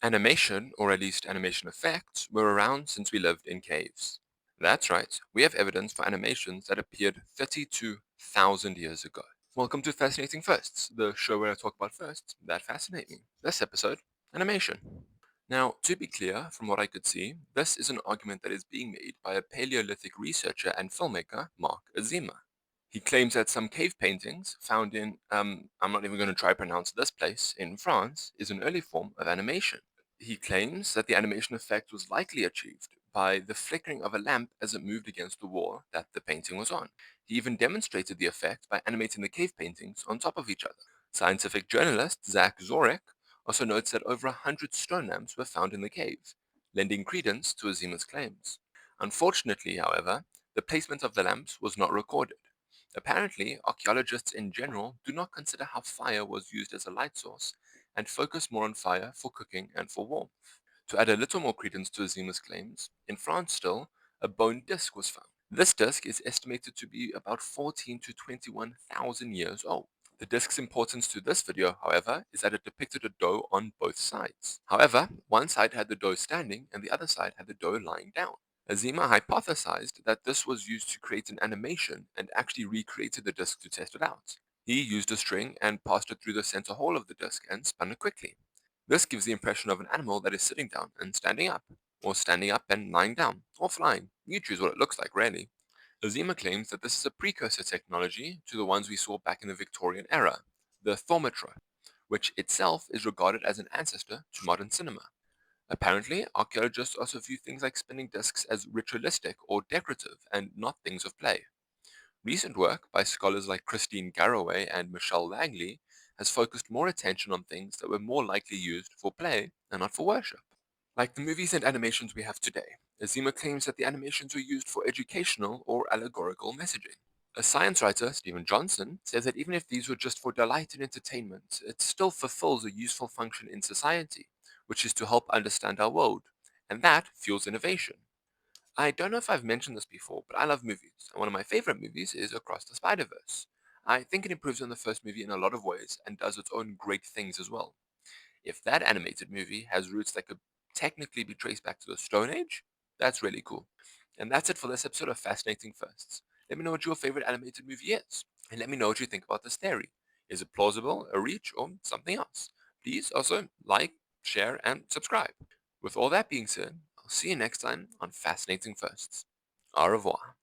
Animation, or at least animation effects, were around since we lived in caves. That's right, we have evidence for animations that appeared 32,000 years ago. Welcome to Fascinating Firsts, the show where I talk about firsts that fascinate me. This episode, animation. Now, to be clear, from what I could see, this is an argument that is being made by a Paleolithic researcher and filmmaker, Mark Azima. He claims that some cave paintings found in, I'm not even going to try to pronounce this place, in France, is an early form of animation. He claims that the animation effect was likely achieved by the flickering of a lamp as it moved against the wall that the painting was on. He even demonstrated the effect by animating the cave paintings on top of each other. Scientific journalist Zach Zorek also notes that over 100 stone lamps were found in the cave, lending credence to Azima's claims. Unfortunately, however, the placement of the lamps was not recorded. Apparently, archaeologists in general do not consider how fire was used as a light source and focus more on fire for cooking and for warmth. To add a little more credence to Azima's claims, in France still, a bone disc was found. This disc is estimated to be about 14 to 21,000 years old. The disc's importance to this video, however, is that it depicted a doe on both sides. However, one side had the doe standing and the other side had the doe lying down. Azima hypothesized that this was used to create an animation and actually recreated the disc to test it out. He used a string and passed it through the center hole of the disc and spun it quickly. This gives the impression of an animal that is sitting down and standing up, or standing up and lying down, or flying. You choose what it looks like, really. Azima claims that this is a precursor technology to the ones we saw back in the Victorian era, the thaumatrope, which itself is regarded as an ancestor to modern cinema. Apparently, archaeologists also view things like spinning discs as ritualistic or decorative and not things of play. Recent work by scholars like Christine Garraway and Michelle Langley has focused more attention on things that were more likely used for play and not for worship. Like the movies and animations we have today, Azima claims that the animations were used for educational or allegorical messaging. A science writer, Stephen Johnson, says that even if these were just for delight and entertainment, it still fulfills a useful function in society, which is to help understand our world, and that fuels innovation. I don't know if I've mentioned this before, but I love movies, and one of my favorite movies is Across the Spider-Verse. I think it improves on the first movie in a lot of ways and does its own great things as well. If that animated movie has roots that could technically be traced back to the Stone Age, that's really cool. And that's it for this episode of Fascinating Firsts. Let me know what your favorite animated movie is, and let me know what you think about this theory. Is it plausible, a reach, or something else? Please also like, share, and subscribe. With all that being said, I'll see you next time on Fascinating Firsts. Au revoir.